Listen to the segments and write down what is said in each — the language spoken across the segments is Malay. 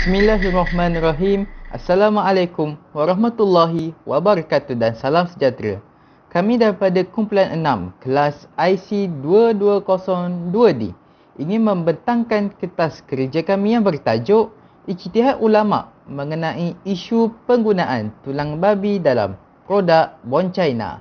Bismillahirrahmanirrahim. Assalamualaikum warahmatullahi wabarakatuh dan salam sejahtera. Kami daripada kumpulan 6 kelas IC 2202D ingin membentangkan kertas kerja kami yang bertajuk Ijtihad Ulama mengenai isu penggunaan tulang babi dalam produk Bon China.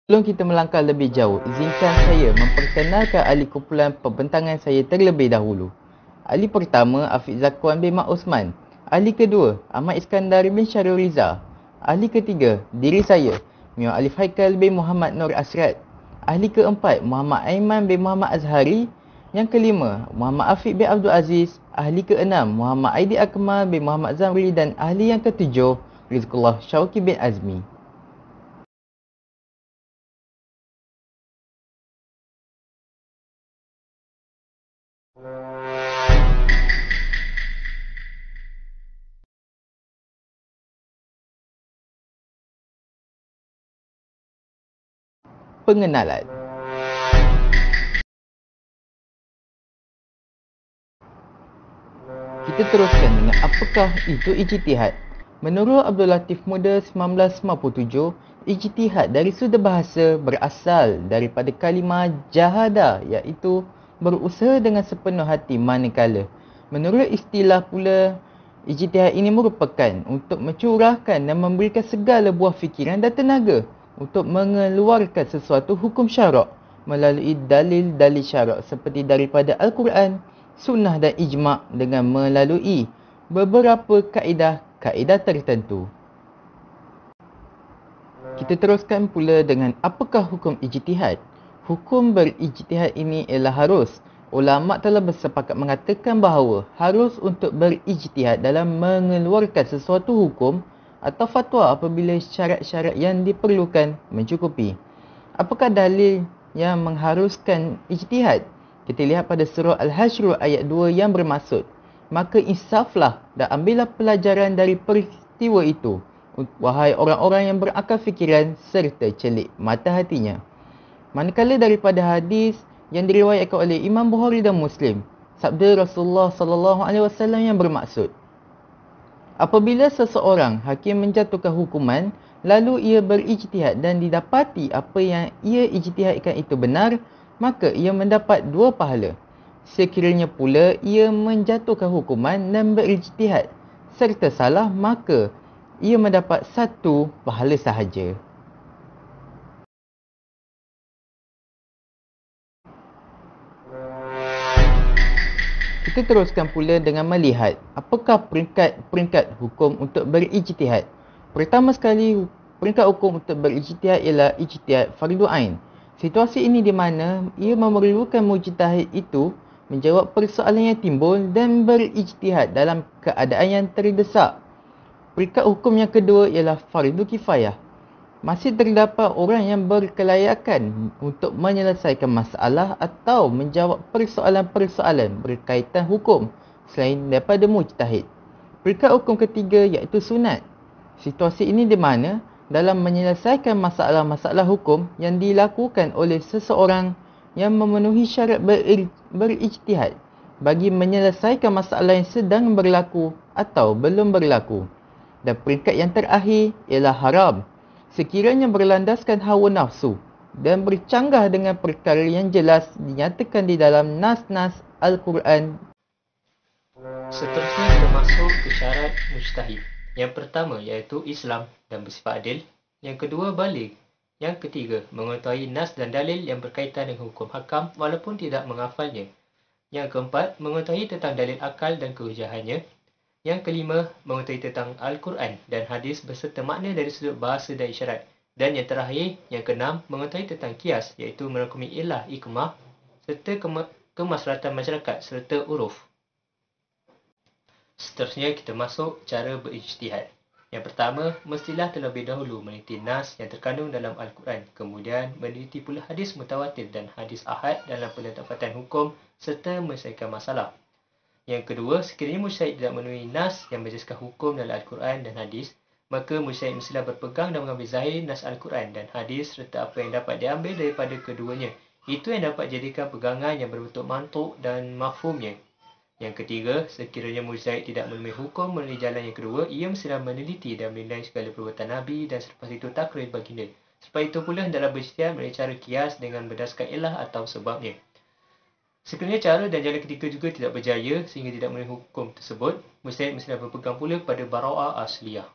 Sebelum kita melangkah lebih jauh, izinkan saya memperkenalkan ahli kumpulan pembentangan saya terlebih dahulu. Ahli pertama, Afiq Zakuan bin Mak Osman. Ahli kedua, Ahmad Iskandar bin Syarul Riza. Ahli ketiga, diri saya, Mio Alif Haikal bin Muhammad Nur Asrat. Ahli keempat, Muhammad Aiman bin Muhammad Azhari. Yang kelima, Muhammad Afiq bin Abdul Aziz. Ahli keenam, Muhammad Aidi Akmal bin Muhammad Zamri. Dan ahli yang ketujuh, Rizqullah Syauqi bin Azmi. Pengenalan. Kita teruskan dengan apakah itu ijtihad. Menurut Abdul Latif Muda 1957, ijtihad dari sudut bahasa berasal daripada kalimah jahada, iaitu berusaha dengan sepenuh hati manakala. Menurut istilah pula, ijtihad ini merupakan untuk mencurahkan dan memberikan segala buah fikiran dan tenaga untuk mengeluarkan sesuatu hukum syarak melalui dalil-dalil syarak seperti daripada Al-Quran, sunnah dan ijma' dengan melalui beberapa kaedah tertentu. Kita teruskan pula dengan apakah hukum ijtihad. Hukum berijtihad ini ialah harus. Ulama' telah bersepakat mengatakan bahawa harus untuk berijtihad dalam mengeluarkan sesuatu hukum atau fatwa apabila syarat-syarat yang diperlukan mencukupi. Apakah dalil yang mengharuskan ijtihad? Kita lihat pada surah Al-Hashr ayat 2 yang bermaksud, maka insaflah dan ambillah pelajaran dari peristiwa itu, wahai orang-orang yang berakal fikiran serta celik mata hatinya. Manakala daripada hadis yang diriwayatkan oleh Imam Bukhari dan Muslim, sabda Rasulullah SAW yang bermaksud, apabila seseorang hakim menjatuhkan hukuman, lalu ia berijtihad dan didapati apa yang ia ijtihadkan itu benar, maka ia mendapat 2 pahala. Sekiranya pula ia menjatuhkan hukuman dan berijtihad serta salah, maka ia mendapat 1 pahala sahaja. Kita teruskan pula dengan melihat apakah peringkat-peringkat hukum untuk berijtihad. Pertama sekali, peringkat hukum untuk berijtihad ialah ijtihad fardu ain. Situasi ini di mana ia memerlukan mujtahid itu menjawab persoalan yang timbul dan berijtihad dalam keadaan yang terdesak. Peringkat hukum yang kedua ialah fardu kifayah. Masih terdapat orang yang berkelayakan untuk menyelesaikan masalah atau menjawab persoalan-persoalan berkaitan hukum selain daripada mujtahid. Peringkat hukum ketiga iaitu sunat. Situasi ini di mana dalam menyelesaikan masalah-masalah hukum yang dilakukan oleh seseorang yang memenuhi syarat berijtihad bagi menyelesaikan masalah yang sedang berlaku atau belum berlaku. Dan peringkat yang terakhir ialah haram. Sekiranya berlandaskan hawa nafsu dan bercanggah dengan perkara yang jelas dinyatakan di dalam nas-nas Al-Quran. Seterusnya kita masuk ke syarat mujtahid. Yang pertama iaitu Islam dan bersifat adil. Yang kedua, baligh. Yang ketiga, mengetahui nas dan dalil yang berkaitan dengan hukum hakam walaupun tidak menghafalnya. Yang keempat, mengetahui tentang dalil akal dan kehujahannya. Yang kelima, mengetahui tentang Al-Quran dan hadis beserta makna dari sudut bahasa dan isyarat. Dan yang terakhir, yang keenam, mengetahui tentang kias, iaitu merangkumi ilah, hikmah serta kemaslahatan masyarakat serta uruf. Seterusnya kita masuk cara berijtihad. Yang pertama, mestilah terlebih dahulu meneliti nas yang terkandung dalam Al-Quran, kemudian meneliti pula hadis mutawatir dan hadis ahad dalam penetapatan hukum serta menyelesaikan masalah. Yang kedua, sekiranya mujtahid tidak memenuhi nas yang menjelaskan hukum dalam Al-Quran dan hadis, maka mujtahid mestilah berpegang dan mengambil zahir nas Al-Quran dan hadis serta apa yang dapat diambil daripada keduanya. Itu yang dapat jadikan pegangan yang berbentuk mantuk dan mafhumnya. Yang ketiga, sekiranya mujtahid tidak menemui hukum melalui jalan yang kedua, ia mestilah meneliti dan menilai segala perbuatan Nabi dan selepas itu takrir baginda. Sebab itu pula dalam berijtihad melalui cara kias dengan berdasarkan ilah atau sebabnya. Sekiranya cara dan jalan ketiga juga tidak berjaya sehingga tidak memenuhi hukum tersebut, mujtahid mestilah berpegang pula pada bara'ah asliyah.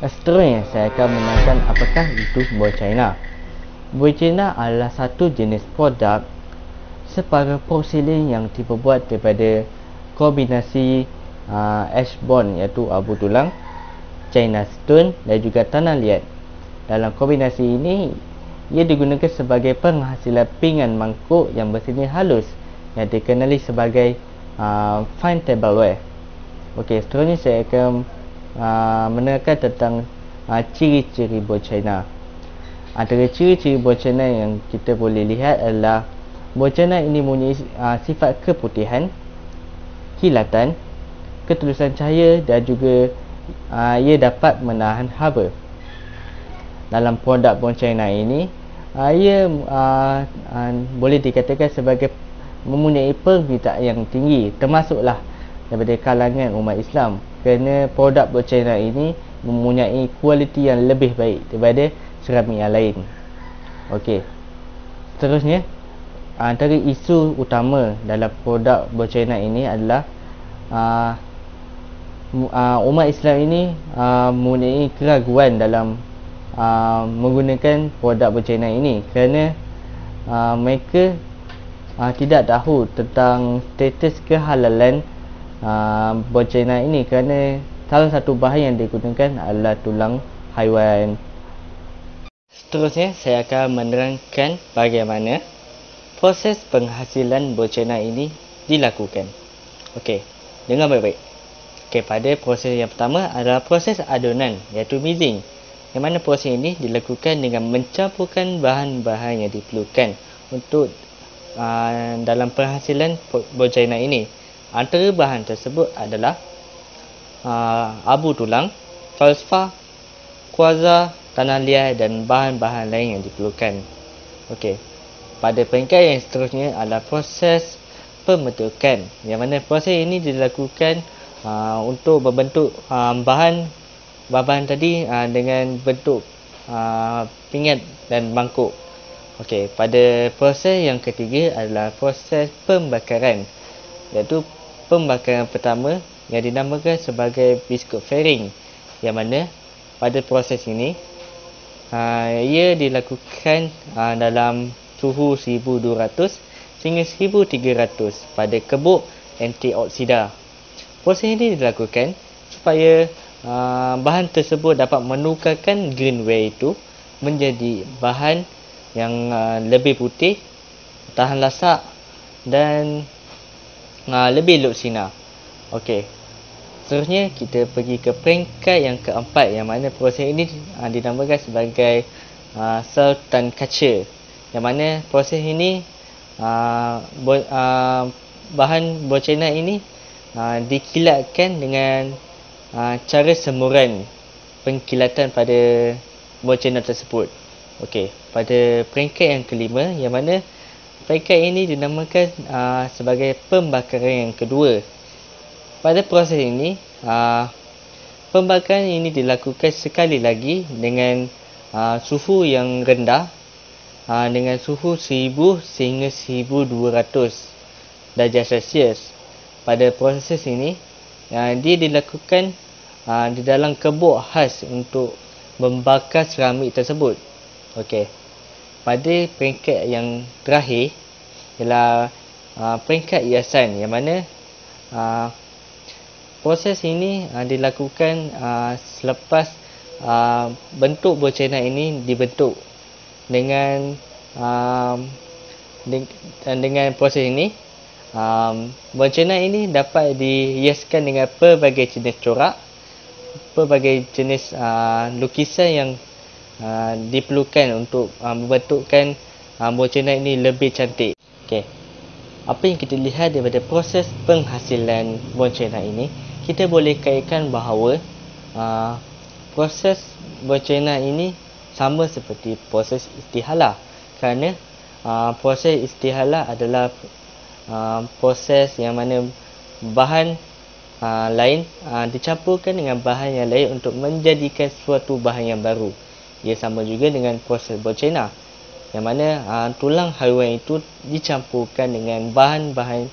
Seterusnya, saya akan menerangkan apakah itu buah China. Buah China adalah satu jenis produk separa porselin yang diperbuat daripada kombinasi ash bond iaitu abu tulang, China stone dan juga tanah liat. Dalam kombinasi ini, ia digunakan sebagai penghasilan pinggan mangkuk yang berseni halus yang dikenali sebagai fine tableware. Okey, seterusnya saya akan menerangkan tentang ciri-ciri buah China. Antara ciri-ciri buah China yang kita boleh lihat adalah buah China ini mempunyai sifat keputihan, kilatan, ketulusan cahaya dan juga ia dapat menahan haba. Dalam produk buah China ini, ia boleh dikatakan sebagai mempunyai permintaan yang tinggi, termasuklah daripada kalangan umat Islam, kerana produk buah China ini mempunyai kualiti yang lebih baik daripada seramik yang lain. Okey, seterusnya, antara isu utama dalam produk buah China ini adalah umat Islam ini mempunyai keraguan dalam menggunakan produk buah China ini kerana mereka tidak tahu tentang status kehalalan buah China ini, kerana salah satu bahan yang digunakan adalah tulang haiwan. Seterusnya, saya akan menerangkan bagaimana proses penghasilan buah China ini dilakukan. Okey, dengar baik-baik. Okey, pada proses yang pertama adalah proses adunan iaitu mixing, yang mana proses ini dilakukan dengan mencampurkan bahan-bahan yang diperlukan untuk dalam penghasilan buah China ini. Antara bahan tersebut adalah abu tulang, falsafah, kuarza, tanah liat dan bahan-bahan lain yang diperlukan. Okey, pada peringkat yang seterusnya adalah proses pembentukan, yang mana proses ini dilakukan untuk membentuk bahan tadi dengan bentuk pingat dan mangkuk. Okey, pada proses yang ketiga adalah proses pembakaran, iaitu pembakaran pertama yang dinamakan sebagai biskut fairing, yang mana pada proses ini ia dilakukan dalam suhu 1200 sehingga 1300 pada kebuk antioksida. Proses ini dilakukan supaya bahan tersebut dapat menukarkan greenware itu menjadi bahan yang lebih putih, tahan lasak dan lebih elok sinar. Okey, seterusnya kita pergi ke peringkat yang keempat, yang mana proses ini dinamakan sebagai sultan culture, yang mana proses ini bahan buah China ini dikilatkan dengan cara semuran pengkilatan pada buah China tersebut. Okey, pada peringkat yang kelima, yang mana peringkat ini dinamakan sebagai pembakaran yang kedua. Pada proses ini, pembakaran ini dilakukan sekali lagi dengan suhu yang rendah, dengan suhu 1000 sehingga 1200 darjah Celsius. Pada proses ini, dia dilakukan di dalam kebuk khas untuk membakar keramik tersebut. Okey, pada peringkat yang terakhir ialah peringkat hiasan, yang mana proses ini dilakukan selepas bentuk buah China ini dibentuk dengan proses ini. Buah China ini dapat dihiaskan dengan pelbagai jenis corak, pelbagai jenis lukisan yang diperlukan untuk membentukkan buah China ini lebih cantik. Okey, apa yang kita lihat daripada proses penghasilan bencana ini, kita boleh kaitkan bahawa proses bencana ini sama seperti proses istihalah, kerana proses istihalah adalah proses yang mana bahan lain dicampurkan dengan bahan yang lain untuk menjadikan suatu bahan yang baru. Ia sama juga dengan proses bencana, yang mana tulang haiwan itu dicampurkan dengan bahan-bahan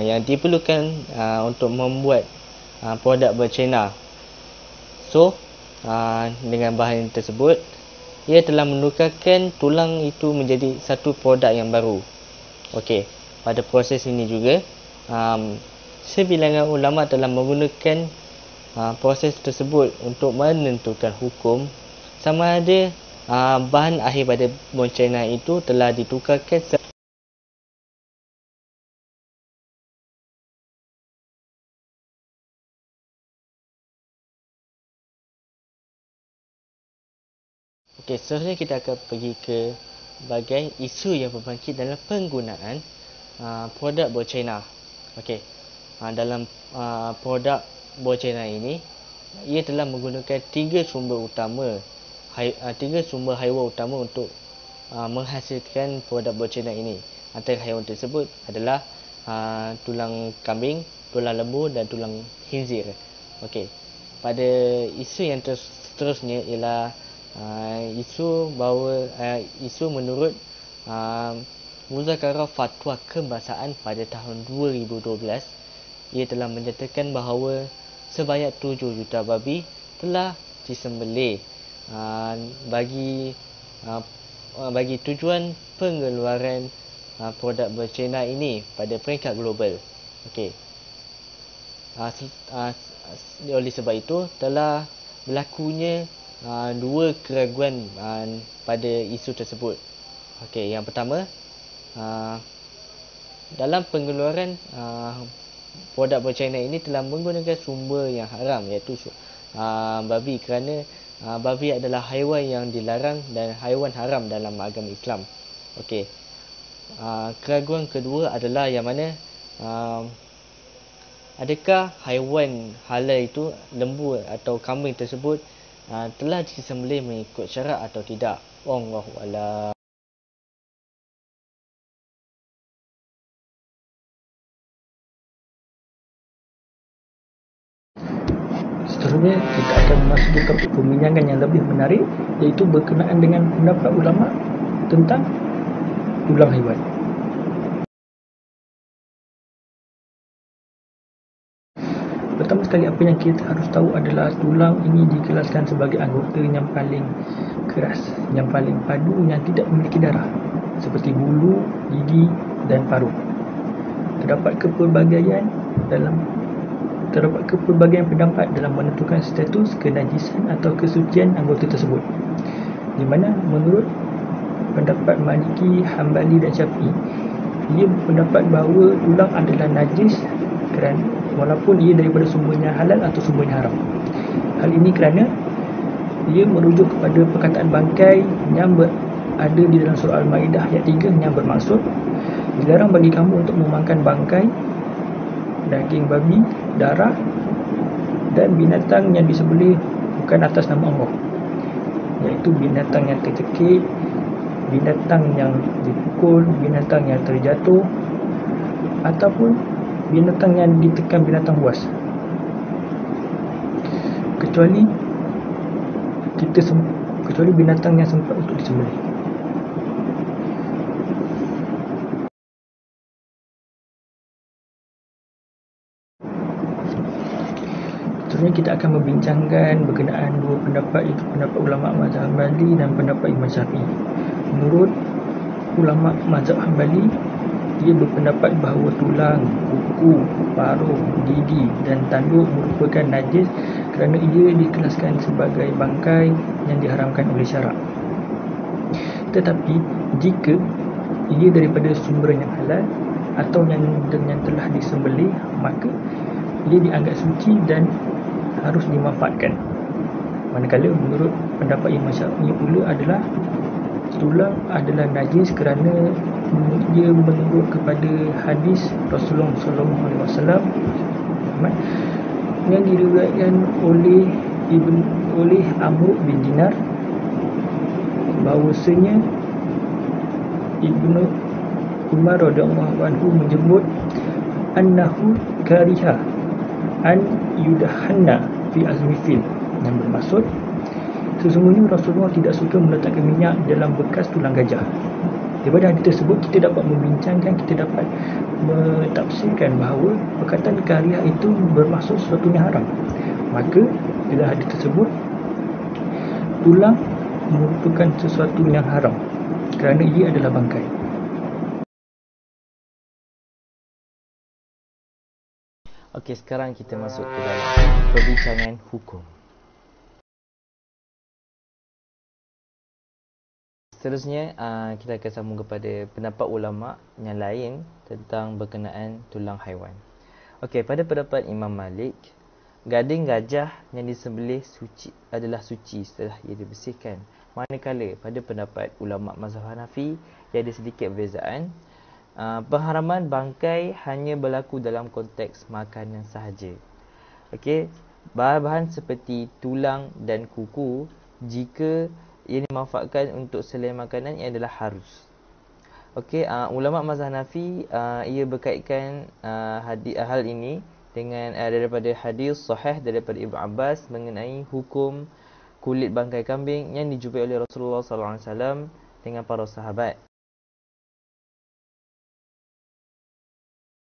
yang diperlukan untuk membuat produk bencana. So, dengan bahan tersebut, ia telah menukarkan tulang itu menjadi satu produk yang baru. Okey, pada proses ini juga, sebilangan ulama telah menggunakan proses tersebut untuk menentukan hukum sama ada bahan akhir pada bencana itu telah ditukarkan Okey, seterusnya kita akan pergi ke bahagian isu yang berbangkit dalam penggunaan produk bencana. Okey, dalam produk bencana ini, ia telah menggunakan tiga sumber haiwan utama untuk menghasilkan produk bencana ini. Antara haiwan tersebut adalah tulang kambing, tulang lembu dan tulang khinzir. Okey, pada isu yang seterusnya ialah isu menurut Muzakarah Fatwa Kebangsaan pada tahun 2012, ia telah menyatakan bahawa sebanyak 7 juta babi telah disembelih bagi tujuan pengeluaran produk bencana ini pada peringkat global. Okey. Oleh sebab itu telah berlakunya dua keraguan pada isu tersebut. Okey, yang pertama, dalam pengeluaran produk bencana ini telah menggunakan sumber yang haram, iaitu babi, kerana babi adalah haiwan yang dilarang dan haiwan haram dalam agama Islam. Okey. Keraguan kedua adalah yang mana adakah haiwan halal itu, lembu atau kambing tersebut telah disembelih mengikut syarak atau tidak. Wallahu a'lam. Seterusnya kita akan memasuki topik perbincangan yang lebih menarik, iaitu berkenaan dengan pendapat ulama tentang tulang haiwan. Pertama sekali, apa yang kita harus tahu adalah tulang ini dikelaskan sebagai anggota yang paling keras, yang paling padu, yang tidak memiliki darah, seperti bulu, gigi dan paruh. Terdapat kepelbagaian pendapat dalam menentukan status kenajisan atau kesucian anggota tersebut, di mana menurut pendapat Maliki, Hambali dan Syafi'i, ia berpendapat bahawa tulang adalah najis kerana walaupun ia daripada sumbernya halal atau sumbernya haram. Hal ini kerana ia merujuk kepada perkataan bangkai yang ada di dalam surah Al-Maidah ayat 3 yang bermaksud, dilarang bagi kamu untuk memakan bangkai, daging babi, darah dan binatang yang disembelih bukan atas nama Allah, iaitu binatang yang tercekik, binatang yang dipukul, binatang yang terjatuh, ataupun binatang yang ditekan binatang buas, kecuali binatang yang sempat untuk disembelih. Seterusnya kita akan membincangkan berkenaan dua pendapat, iaitu pendapat ulama mazhab Hambali dan pendapat Imam Syafi'i. Menurut ulama mazhab Hambali, ia berpendapat bahawa tulang, kuku, paruh, gigi dan tanduk merupakan najis kerana ia dikelaskan sebagai bangkai yang diharamkan oleh syarak. Tetapi jika ia daripada sumber yang halal atau yang telah disembelih, maka ia dianggap suci dan harus dimanfaatkan. Manakala menurut pendapat Imam Syafi'i pula adalah tulang adalah najis kerana Ia menurut kepada hadis Rasulullah SAW yang diriwayatkan oleh Amr bin Dinar bahawasanya Ibnu Umar radhiyallahu anhu menyebut annahu kariha an yudahanna fi azmi fil, yang bermaksud sesungguhnya Rasulullah tidak suka meletakkan minyak dalam bekas tulang gajah. Daripada hadis tersebut kita dapat membincangkan, kita dapat mentafsirkan bahawa perkataan kariha itu bermaksud sesuatu yang haram. Maka dalam hadis tersebut tulang merupakan sesuatu yang haram kerana ia adalah bangkai. Okey, sekarang kita masuk ke dalam perbincangan hukum. Seterusnya, kita akan sambung kepada pendapat ulama yang lain tentang berkenaan tulang haiwan. Okey, pada pendapat Imam Malik, gading gajah yang disembelih adalah suci setelah ia dibersihkan. Manakala pada pendapat ulama mazhab Hanafi, ia ada sedikit perbezaan. Pengharaman bangkai hanya berlaku dalam konteks makanan sahaja. Okey, bahan-bahan seperti tulang dan kuku, jika ia dimanfaatkan untuk selain makanan, ia adalah harus. Okey, ulama mazhab Hanafi ia berkaitkan hal ini dengan daripada hadis sahih daripada Ibnu Abbas mengenai hukum kulit bangkai kambing yang dijumpai oleh Rasulullah SAW dengan para sahabat.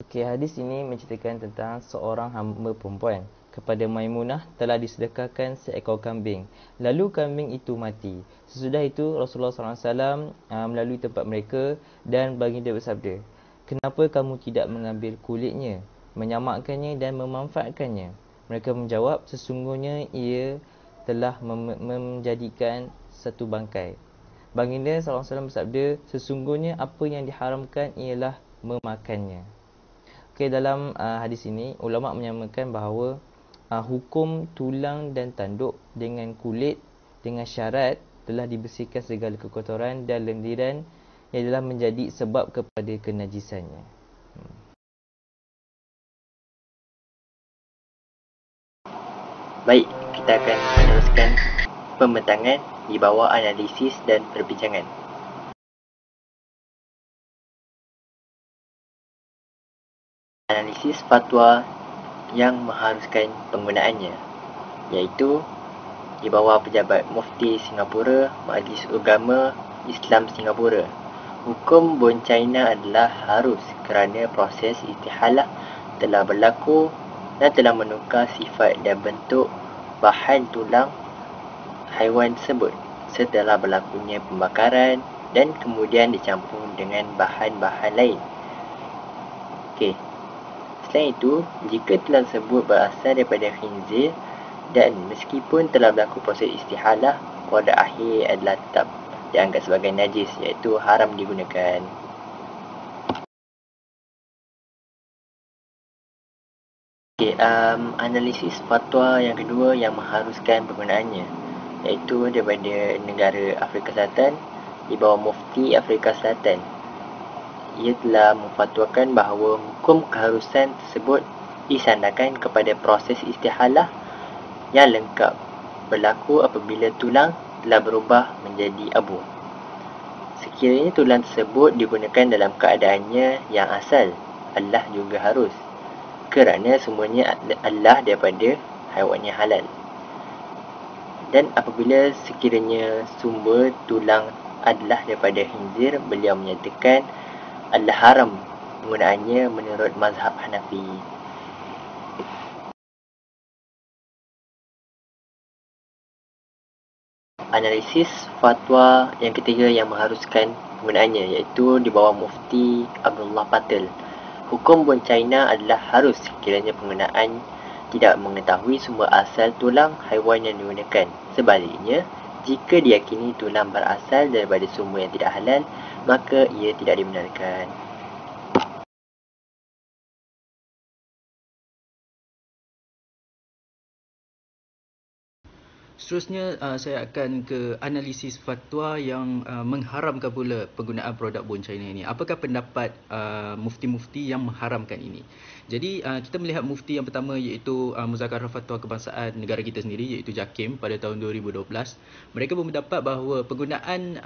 Okey, hadis ini menceritakan tentang seorang hamba perempuan kepada Maimunah telah disedekahkan seekor kambing. Lalu kambing itu mati. Sesudah itu Rasulullah SAW melalui tempat mereka dan baginda bersabda, "Kenapa kamu tidak mengambil kulitnya, menyamakkannya dan memanfaatkannya?" Mereka menjawab, "Sesungguhnya ia telah menjadikan satu bangkai." Baginda SAW bersabda, "Sesungguhnya apa yang diharamkan ialah memakannya." Okey, dalam hadis ini ulama menyamakan bahawa hukum tulang dan tanduk dengan kulit dengan syarat telah dibersihkan segala kekotoran dan lendiran yang telah menjadi sebab kepada kenajisannya. Baik, kita akan meneruskan pembentangan di bawah analisis dan perbincangan. Analisis fatwa yang mengharuskan penggunaannya, iaitu di bawah pejabat Mufti Singapura, Majlis Agama Islam Singapura. Hukum Bon China adalah harus kerana proses istihalah telah berlaku dan telah menukar sifat dan bentuk bahan tulang haiwan tersebut setelah berlakunya pembakaran dan kemudian dicampur dengan bahan-bahan lain. Okey. Selain itu, jika tulang tersebut berasal daripada khinzir dan meskipun telah berlaku proses istihalah, produk akhir adalah tetap dianggap sebagai najis, iaitu haram digunakan. Okay, analisis fatwa yang kedua yang mengharuskan penggunaannya, iaitu daripada negara Afrika Selatan di bawah Mufti Afrika Selatan. Ia telah memfatwakan bahawa hukum keharusan tersebut disandarkan kepada proses istihalah yang lengkap berlaku apabila tulang telah berubah menjadi abu. Sekiranya tulang tersebut digunakan dalam keadaannya yang asal, Allah juga harus, kerana semuanya Allah daripada haiwan yang halal. Dan apabila sekiranya sumber tulang adalah daripada khinzir, beliau menyatakan adalah haram penggunaannya menurut mazhab Hanafi. Analisis fatwa yang ketiga yang mengharuskan penggunaannya, iaitu di bawah Mufti Abdullah Patel. Hukum Bon China adalah harus sekiranya penggunaan tidak mengetahui sumber asal tulang haiwan yang digunakan. Sebaliknya, jika diyakini tulang berasal daripada sumber yang tidak halal, maka ia tidak dibenarkan. Seterusnya saya akan ke analisis fatwa yang mengharamkan pula penggunaan produk Bon China ini. Apakah pendapat mufti-mufti yang mengharamkan ini? Jadi kita melihat mufti yang pertama iaitu Muzakarah Fatwa Kebangsaan negara kita sendiri iaitu JAKIM pada tahun 2012. Mereka berpendapat bahawa penggunaan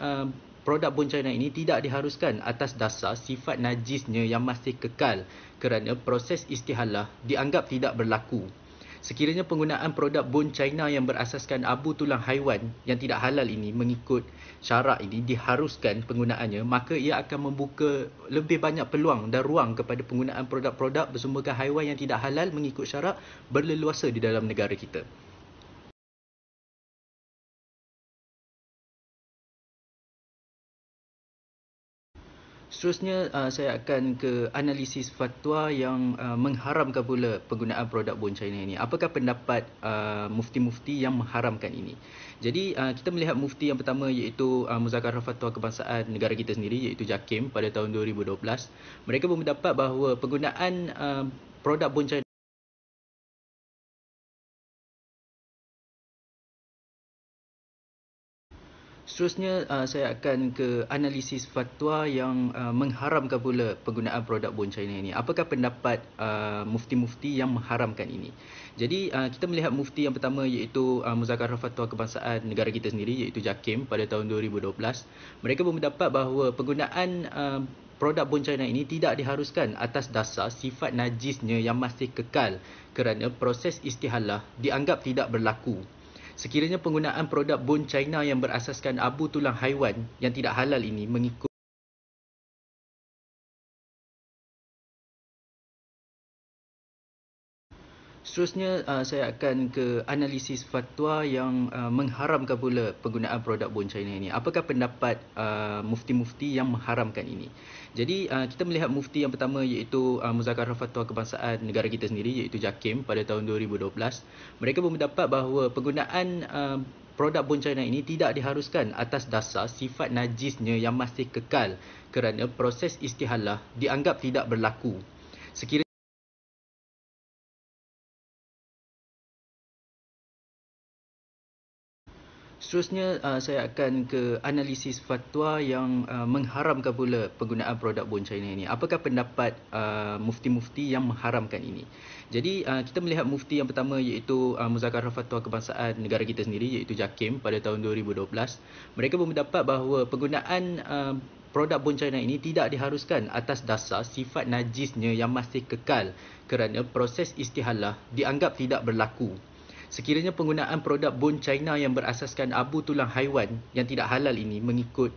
produk Bon China ini tidak diharuskan atas dasar sifat najisnya yang masih kekal kerana proses istihalah dianggap tidak berlaku. Sekiranya penggunaan produk Bon China yang berasaskan abu tulang haiwan yang tidak halal ini mengikut syarak ini diharuskan penggunaannya, maka ia akan membuka lebih banyak peluang dan ruang kepada penggunaan produk-produk bersumberkan haiwan yang tidak halal mengikut syarak berleluasa di dalam negara kita. Seterusnya saya akan ke analisis fatwa yang mengharamkan pula penggunaan produk Bon China ini. Apakah pendapat mufti-mufti yang mengharamkan ini? Jadi kita melihat mufti yang pertama iaitu Muzakarah Fatwa Kebangsaan negara kita sendiri iaitu JAKIM pada tahun 2012. Mereka berpendapat bahawa penggunaan produk Bon China Seterusnya saya akan ke analisis fatwa yang mengharamkan pula penggunaan produk Bon China ini. Apakah pendapat mufti-mufti yang mengharamkan ini? Jadi kita melihat mufti yang pertama iaitu Muzakarah Fatwa Kebangsaan negara kita sendiri iaitu JAKIM pada tahun 2012. Mereka berpendapat bahawa penggunaan produk Bon China ini tidak diharuskan atas dasar sifat najisnya yang masih kekal kerana proses istihalah dianggap tidak berlaku. Sekiranya penggunaan produk Bon China yang berasaskan abu tulang haiwan yang tidak halal ini mengikut Seterusnya saya akan ke analisis fatwa yang mengharamkan pula penggunaan produk Bon China ini. Apakah pendapat mufti-mufti yang mengharamkan ini? Jadi kita melihat mufti yang pertama iaitu Muzakarah Fatwa Kebangsaan negara kita sendiri iaitu JAKIM pada tahun 2012. Mereka berpendapat bahawa penggunaan produk Bon China ini tidak diharuskan atas dasar sifat najisnya yang masih kekal kerana proses istihalah dianggap tidak berlaku. Sekiranya Seterusnya saya akan ke analisis fatwa yang mengharamkan pula penggunaan produk Bon China ini. Apakah pendapat mufti-mufti yang mengharamkan ini? Jadi kita melihat mufti yang pertama iaitu Muzakarah Fatwa Kebangsaan negara kita sendiri iaitu JAKIM pada tahun 2012. Mereka berpendapat bahawa penggunaan produk Bon China ini tidak diharuskan atas dasar sifat najisnya yang masih kekal kerana proses istihalah dianggap tidak berlaku. Sekiranya penggunaan produk Bon China yang berasaskan abu tulang haiwan yang tidak halal ini mengikut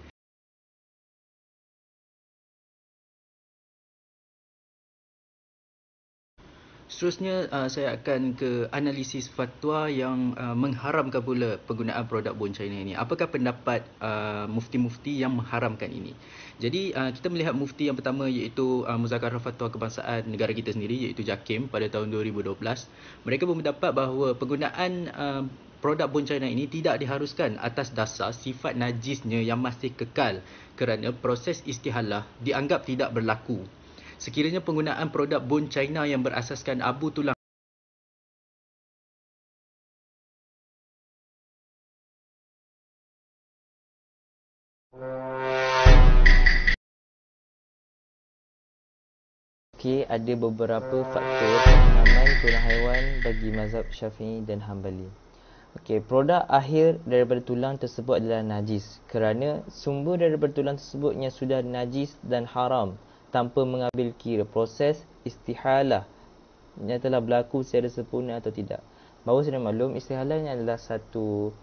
Seterusnya saya akan ke analisis fatwa yang mengharamkan pula penggunaan produk Bon China ini. Apakah pendapat mufti-mufti yang mengharamkan ini? Jadi kita melihat mufti yang pertama iaitu Muzakarah Fatwa Kebangsaan negara kita sendiri iaitu JAKIM pada tahun 2012. Mereka berpendapat bahawa penggunaan produk Bon China ini tidak diharuskan atas dasar sifat najisnya yang masih kekal kerana proses istihalah dianggap tidak berlaku. Sekiranya penggunaan produk Bon China yang berasaskan abu tulang Okey, ada beberapa faktor penanaman tulang haiwan bagi mazhab Syafi'i dan Hambali. Okey, produk akhir daripada tulang tersebut adalah najis kerana sumber daripada tulang tersebutnya sudah najis dan haram tanpa mengambil kira proses istihalah yang telah berlaku secara sempurna atau tidak. Bahawa sudah maklum, istihalah ini adalah satu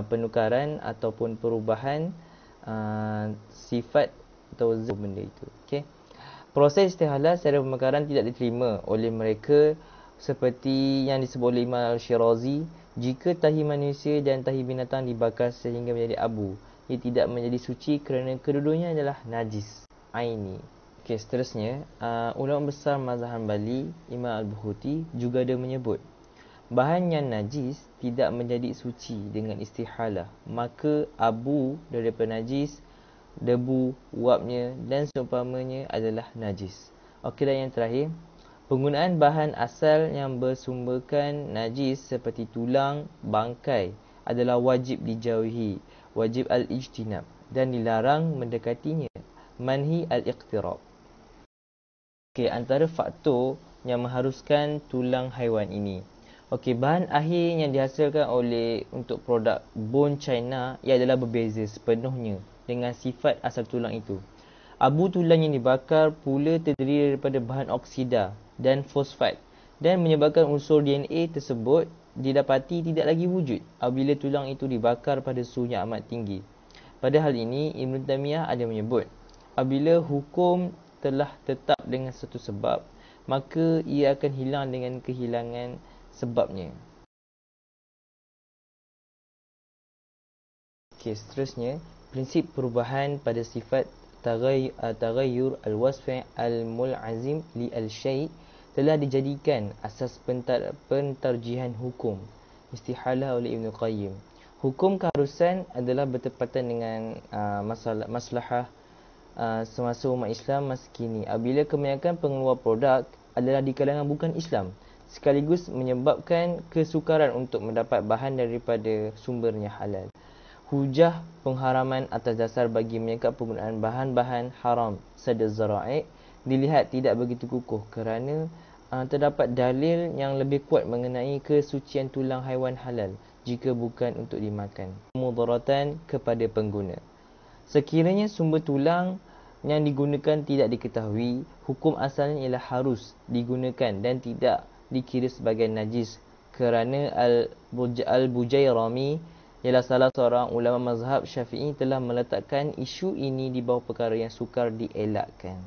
penukaran ataupun perubahan sifat atau zat benda itu. Okey. Proses istihalah secara pemekaran tidak diterima oleh mereka seperti yang disebut oleh Imam Al-Shirazi, jika tahi manusia dan tahi binatang dibakar sehingga menjadi abu, ia tidak menjadi suci kerana kedua-duanya adalah najis aini. Okey, seterusnya ulama besar mazhab Hanbali Imam Al-Buhuti juga ada menyebut bahan yang najis tidak menjadi suci dengan istihalah, maka abu daripada najis, debu, uapnya dan seumpamanya adalah najis. Okey, dan yang terakhir, penggunaan bahan asal yang bersumberkan najis seperti tulang, bangkai adalah wajib dijauhi, wajib al-ijtinab, dan dilarang mendekatinya, manhi al-iqtirab. Okey, antara faktor yang mengharuskan tulang haiwan ini. Okey, bahan akhir yang dihasilkan oleh untuk produk bone China ia adalah berbeza sepenuhnya dengan sifat asal tulang itu. Abu tulang yang dibakar pula terdiri daripada bahan oksida dan fosfat dan menyebabkan unsur DNA tersebut didapati tidak lagi wujud apabila tulang itu dibakar pada suhu yang amat tinggi. Pada hal ini, Ibn Taymiyah ada menyebut, apabila hukum telah tetap dengan satu sebab, maka ia akan hilang dengan kehilangan sebabnya. Okey, seterusnya, prinsip perubahan pada sifat taghayyur al-wasfi al-mul'azim li al-syai' telah dijadikan asas pentarjihan hukum istihalah oleh Ibn Qayyim. Hukum keharusan adalah bertepatan dengan maslahah semasa umat Islam masa kini. Apabila kebanyakan pengeluar produk adalah di kalangan bukan Islam, sekaligus menyebabkan kesukaran untuk mendapat bahan daripada sumbernya halal. Hujah pengharaman atas dasar bagi menyekat penggunaan bahan-bahan haram sadz zara'i dilihat tidak begitu kukuh kerana terdapat dalil yang lebih kuat mengenai kesucian tulang haiwan halal jika bukan untuk dimakan. Mudaratan kepada pengguna. Sekiranya sumber tulang yang digunakan tidak diketahui, hukum asalnya ialah harus digunakan dan tidak dikira sebagai najis kerana Al-Bujairami ialah salah seorang ulama mazhab Syafi'i telah meletakkan isu ini di bawah perkara yang sukar dielakkan.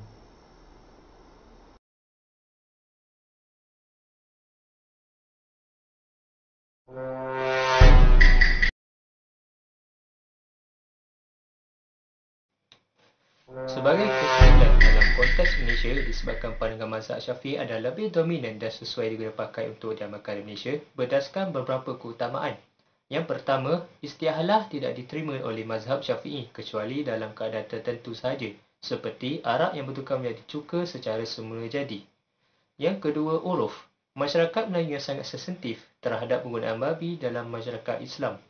Sebagai kesimpulan, dalam konteks Malaysia, disebabkan pandangan mazhab Syafi'i adalah lebih dominan dan sesuai digunakan pakai untuk diamalkan di Malaysia berdasarkan beberapa keutamaan. Yang pertama, istihalah tidak diterima oleh mazhab Syafi'i kecuali dalam keadaan tertentu sahaja, seperti arak yang bertukar menjadi cuka secara semula jadi. Yang kedua, uruf. Masyarakat Melayu yang sangat sensitif terhadap penggunaan babi dalam masyarakat Islam.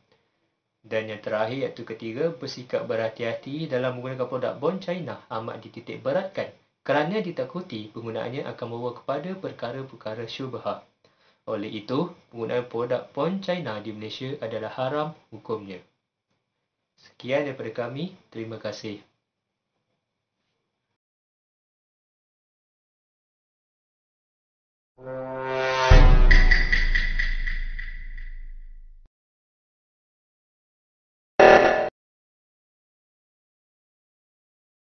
Dan yang terakhir iaitu ketiga, bersikap berhati-hati dalam menggunakan produk bone China amat dititik beratkan kerana ditakuti penggunaannya akan membawa kepada perkara-perkara syubhah. Oleh itu, penggunaan produk bone China di Malaysia adalah haram hukumnya. Sekian daripada kami. Terima kasih.